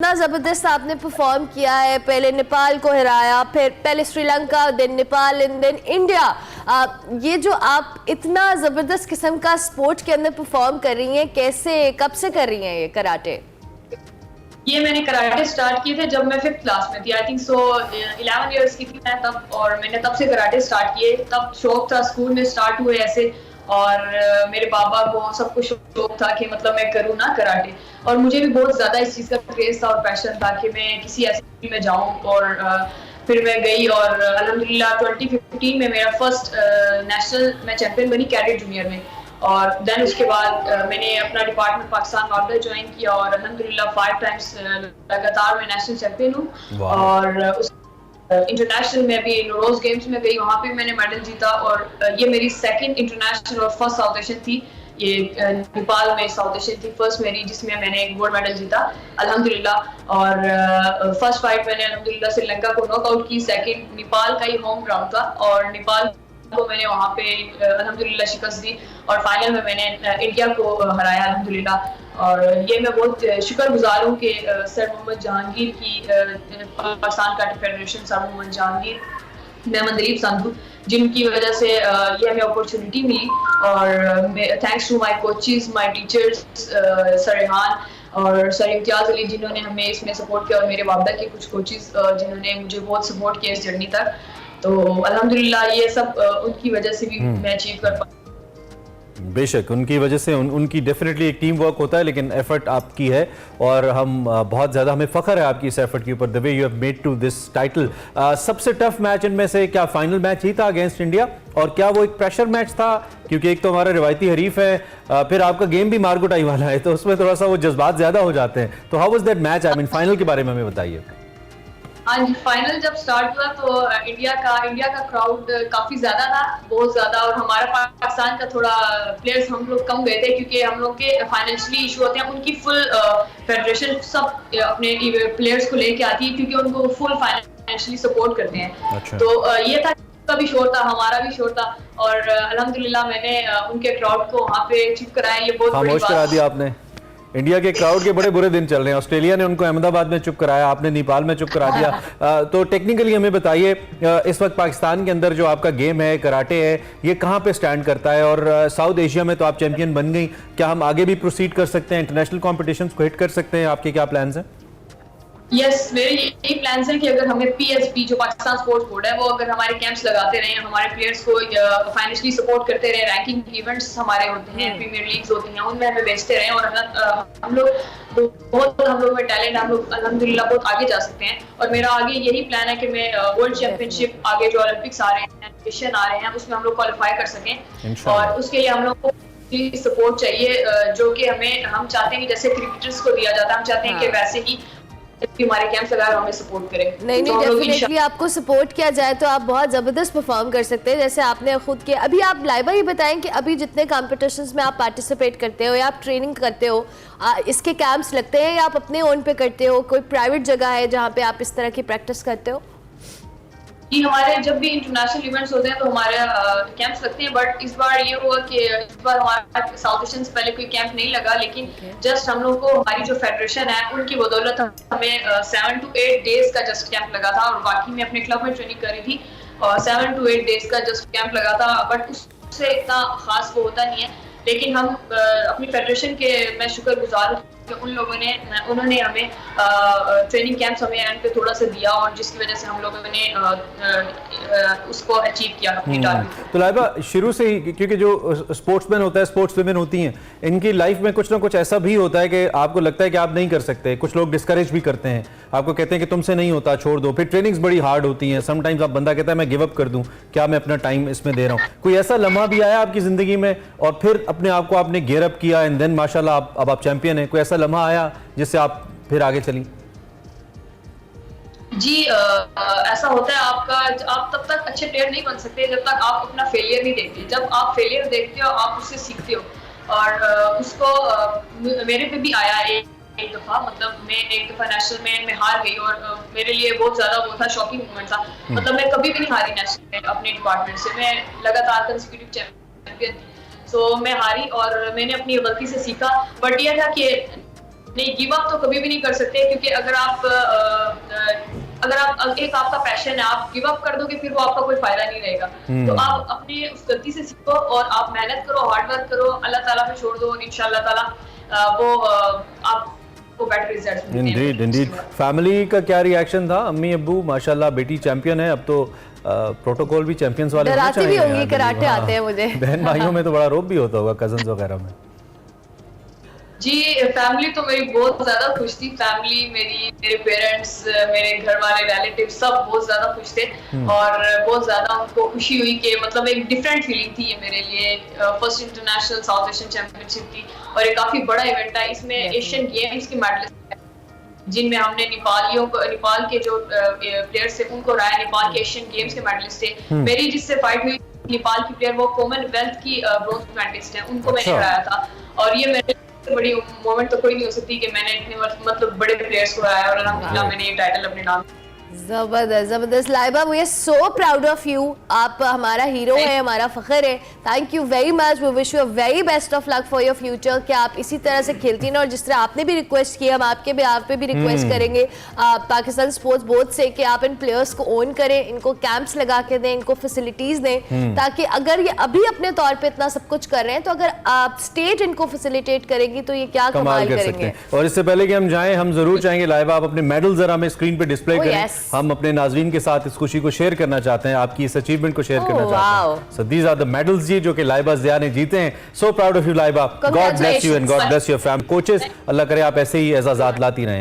इतना ज़बरदस्त आपने परफॉर्म किया है, पहले नेपाल को हराया, फिर पहले Sri Lanka, then Nepal and then India. ये जो आप इतना ज़बरदस्त किस्म का स्पोर्ट के अंदर परफॉर्म कर रही हैं, कैसे कब से कर रही हैं ये कराटे? ये मैंने कराटे स्टार्ट किए थे जब मैं 5th क्लास में थी, आई थिंक सो 11 इयर्स की थी मैं तब, और मैंने तब से कराटे स्टार्ट किए। तब शौक था, स्कूल में स्टार्ट हुए ऐसे, और मेरे पापा को सबको शौक था कि मतलब मैं करूँ ना कराटे, और मुझे भी बहुत ज़्यादा इस चीज़ का क्रेज था और पैशन था कि मैं किसी ऐसी फील्ड में जाऊँ। और फिर मैं गई और अल्हम्दुलिल्लाह 2015 में मेरा फर्स्ट नेशनल मैं चैंपियन बनी कैडेट जूनियर में। और देन उसके बाद मैंने अपना डिपार्टमेंट पाकिस्तान मामला ज्वाइन किया और अल्हम्दुलिल्लाह 5 टाइम्स लगातार मैं नेशनल चैंपियन हूँ। और उस इंटरनेशनल में भी नोरोज गेम्स में गई, वहाँ पे मैंने मेडल जीता। और ये मेरी सेकंड इंटरनेशनल और फर्स्ट साउथ एशियन थी। ये नेपाल में साउथ एशियन थी फर्स्ट मेरी, जिसमें मैंने एक गोल्ड मेडल जीता अल्हम्दुलिल्लाह। और फर्स्ट फाइट मैंने अल्हम्दुलिल्लाह श्रीलंका को नॉकआउट की। सेकंड नेपाल का ही होम ग्राउंड था और नेपाल को मैंने वहाँ पे अल्हम्दुलिल्लाह शिकस्त दी, और फाइनल में मैंने इंडिया को हराया अल्हम्दुलिल्लाह। और ये मैं बहुत शुक्रगुजार हूँ कि सर मोहम्मद जहांगीर की Pakistan karate federation, sir Mohammad Jahangir, Mandleep Sandhu, जिनकी वजह से ये हमें अपॉर्चुनिटी मिली। और thanks to my coaches, my teachers, sir Rehan और सर इम्तियाज अली, जिन्होंने हमें इसमें सपोर्ट किया, और मेरे वाबदा के कुछ कोचेस जिन्होंने मुझे बहुत सपोर्ट किया इस जर्नी तक। तो अल्हम्दुलिल्लाह ये सब उनकी वजह से भी मैं अचीव कर पाई। बेशक उनकी वजह से उनकी डेफिनेटली एक टीम वर्क होता है, लेकिन एफर्ट आपकी है और हम बहुत ज़्यादा हमें फ़ख्र है आपकी इस एफर्ट के ऊपर, the way you have made to this title. सबसे टफ मैच इनमें से क्या फाइनल मैच ही था अगेंस्ट इंडिया, और क्या वो एक प्रेशर मैच था? क्योंकि एक तो हमारा रिवायती हरीफ है, फिर आपका गेम भी मारकुटाई वाला है, तो उसमें थोड़ा सा वो जज्बात ज़्यादा हो जाते हैं। तो how was that match? I mean final के बारे में हमें बताइए। हाँ जी, फाइनल जब स्टार्ट हुआ तो इंडिया का क्राउड काफी ज्यादा था, बहुत ज्यादा। और हमारा पाकिस्तान का थोड़ा प्लेयर्स हम लोग कम गए थे, क्योंकि हम लोग के फाइनेंशियली इशू होते हैं। उनकी फुल फेडरेशन सब अपने प्लेयर्स को लेके आती है, क्योंकि उनको फुल फाइनेंशियली सपोर्ट करते हैं। अच्छा। तो ये था, उनका भी शोर था, हमारा भी शोर था, और अल्हम्दुलिल्लाह मैंने उनके क्राउड को वहाँ पे चुप कराया। ये बहुत बड़ी खामोश करा दिया आपने। इंडिया के क्राउड के बड़े बुरे दिन चल रहे हैं। ऑस्ट्रेलिया ने उनको अहमदाबाद में चुप कराया, आपने नेपाल में चुप करा दिया। तो टेक्निकली हमें बताइए, इस वक्त पाकिस्तान के अंदर जो आपका गेम है, कराटे है, ये कहाँ पे स्टैंड करता है? और साउथ एशिया में तो आप चैंपियन बन गई, क्या हम आगे भी प्रोसीड कर सकते हैं, इंटरनेशनल कॉम्पिटिशन्स को हिट कर सकते हैं? आपके क्या प्लान्स हैं? यस, मेरे यही प्लान्स हैं कि अगर हमें पीएसबी जो पाकिस्तान स्पोर्ट्स बोर्ड है, वो अगर हमारे कैंप्स लगाते रहे, हमारे प्लेयर्स को फाइनेंशियली सपोर्ट करते रहे, रैंकिंग इवेंट्स हमारे होते हैं, प्रीमियर लीग्स होती हैं, उनमें हमें भेजते रहे, और हम लोग में टैलेंट, हम लोग अल्हम्दुलिल्लाह बहुत आगे जा सकते हैं। और मेरा आगे यही प्लान है कि मैं वर्ल्ड चैंपियनशिप, आगे जो ओलंपिक्स आ रहे हैं, एशियन आ रहे हैं, उसमें हम लोग क्वालिफाई कर सकें। और उसके लिए हम लोग को सपोर्ट चाहिए, जो कि हम चाहते हैं कि जैसे क्रिकेटर्स को दिया जाता है, हम चाहते हैं कि वैसे ही हमारे कैंप्स अगर हमें सपोर्ट करें। नहीं, डेफिनेटली आपको सपोर्ट किया जाए तो आप बहुत ज़बरदस्त परफॉर्म कर सकते हैं, जैसे आपने खुद के। अभी आप लाइबा ये बताएं कि अभी जितने कॉम्पिटिशन्स में आप पार्टिसिपेट करते हो या आप ट्रेनिंग करते हो, इसके कैंप्स लगते हैं या आप अपने ओन पे करते हो? कोई प्राइवेट जगह है जहाँ पे आप इस तरह की प्रैक्टिस करते हो? जी, हमारे जब भी इंटरनेशनल इवेंट्स होते हैं तो हमारे कैंप्स लगते हैं। बट इस बार ये हुआ कि इस बार हमारा साउथ एशियन से पहले कोई कैंप नहीं लगा, लेकिन जस्ट हम लोग को हमारी जो फेडरेशन है उनकी बदौलत हमें 7 to 8 डेज का जस्ट कैंप लगा था। और बाकी मैं अपने क्लब में ट्रेनिंग करी थी, और 7 to 8 डेज का जस्ट कैंप लगा था। बट उससे इतना खास वो होता नहीं है, लेकिन हम अपनी फेडरेशन के मैं शुक्रगुजार हूँ कि उन्होंने हमें ट्रेनिंग कैंप्स हमें एंड पे थोड़ा सा दिया, और जिसकी वजह से हम लोगों ने उसको अचीव किया अपनी टारगेट। तो लाइबा, शुरू से ही, क्योंकि जो स्पोर्ट्समैन होता है, स्पोर्ट्स वुमेन होती हैं, इनकी लाइफ में कुछ ना कुछ ऐसा भी होता है कि आपको लगता है कि आप नहीं कर सकते, कुछ लोग डिस्करेज भी करते हैं, आपको कहते हैं कि तुमसे नहीं होता, छोड़ दो। फिर ट्रेनिंग्स बड़ी हार्ड होती हैं, समटाइम्स आप बंदा कहता है मैं गिव अप कर दूं, क्या मैं अपना टाइम इसमें दे रहा हूँ? कोई ऐसा लम्हा भी आया आपकी जिंदगी में और फिर अपने आप को आपने गियर अप किया एंड देन माशाल्लाह अब आप चैंपियन हैं? कोई ऐसा लम्हा आया जिससे आप फिर आगे चली? जी, ऐसा होता है। आप तब तक अच्छे प्लेयर नहीं बन सकते जब तक आप अपना फेलियर नहीं देखते। जब आप फेलियर देखते हो, आप उससे सीखते हो, और उसको मेरे पे भी आया एक दफा। मतलब मैं एक दफा नेशनल में मैं हार गई, और मेरे लिए बहुत ज्यादा वो था, शॉकिंग मोमेंट था। मतलब मैं कभी भी नहीं हारी नेशनल में अपने डिपार्टमेंट से, मैं लगातार कंसेक्यूटिव चैंपियन थी। सो मैं हारी और मैंने अपनी गलती से सीखा। बट ये था कि नहीं, गिव अप तो कभी भी नहीं कर सकते, क्योंकि अगर आप एक आपका पैशन है, आप गिव अप कर दोगे फिर वो आपका कोई फायदा नहीं रहेगा। तो आप अपने उस गलती से सीखो और आप मेहनत करो, हार्ड वर्क करो, अल्लाह ताला पे छोड़ दो और इंशाल्लाह ताला वो आपको बेटर रिजल्ट मिलते हैं। इंडीड। फैमिली का क्या रिएक्शन था? अम्मी अब्बू माशाल्लाह, बेटी चैंपियन है, अब तो प्रोटोकॉल भी चैंपियंस वाले होने डराती भी चाहिए होंगी, यार, कराटे हाँ। आते हैं मुझे। बहन भाइयों में तो बड़ा रोब भी होता होगा, कजन्स वगैरह में। जी, फैमिली तो मेरी बहुत ज्यादा खुश थी। फैमिली मेरी, मेरे पेरेंट्स, मेरे घर वाले, रिलेटिव सब बहुत ज्यादा खुश थे और बहुत ज्यादा उनको खुशी हुई कि मतलब एक डिफरेंट फीलिंग थी ये मेरे लिए। First international south Asian championship थी और ये काफी बड़ा इवेंट था। इसमें एशियन गेम्स के मेडलिस्ट जिनमें हमने नेपाल के जो प्लेयर्स थे उनको हराया। नेपाल के एशियन गेम्स के मेडलिस्ट थे। मेरी जिससे फाइट हुई नेपाल की प्लेयर, वो कॉमनवेल्थ की ब्रोंज मेडलिस्ट है, उनको मैंने हराया था। और ये मेरे बड़ी मोमेंट तो कोई नहीं हो सकती कि मैंने इतने मतलब बड़े प्लेयर्स को हराया और अल्हम्दुलिल्लाह मैंने ये टाइटल अपने नाम। जबरदस्त जबरदस्त। Laiba, we are so proud of you. आप हमारा हीरो है, हमारा फख्र है। Thank you very much. We wish you a very best of luck for your future, कि आप इसी तरह से खेलती ना, और जिस तरह आपने भी रिक्वेस्ट किया, हम आप पे भी रिक्वेस्ट करेंगे पाकिस्तान स्पोर्ट्स बोर्ड से कि आप इन प्लेयर्स को ओन करें, इनको कैंप्स लगा के दें, इनको फैसिलिटीज दें, ताकि अगर ये अभी अपने तौर पे इतना सब कुछ कर रहे हैं तो अगर आप स्टेट इनको फैसिलिटेट करेगी तो ये क्या कमाल कर करेंगे। और इससे पहले कि हम जाएं, हम जरूर चाहेंगे लाइबा आप अपने मेडल जरा हमें स्क्रीन पे डिस्प्ले करें। हम अपने नाज़रीन के साथ इस खुशी को शेयर करना चाहते हैं, आपकी इस अचीवमेंट को शेयर करना चाहते हैं। So these are the medals जी जो कि लाइबा ज़िया ने जीते हैं। So proud of you Laiba. God bless you and God bless your family. Coaches, Allah करे आप ऐसे ही एजाज़ात लाती रहें।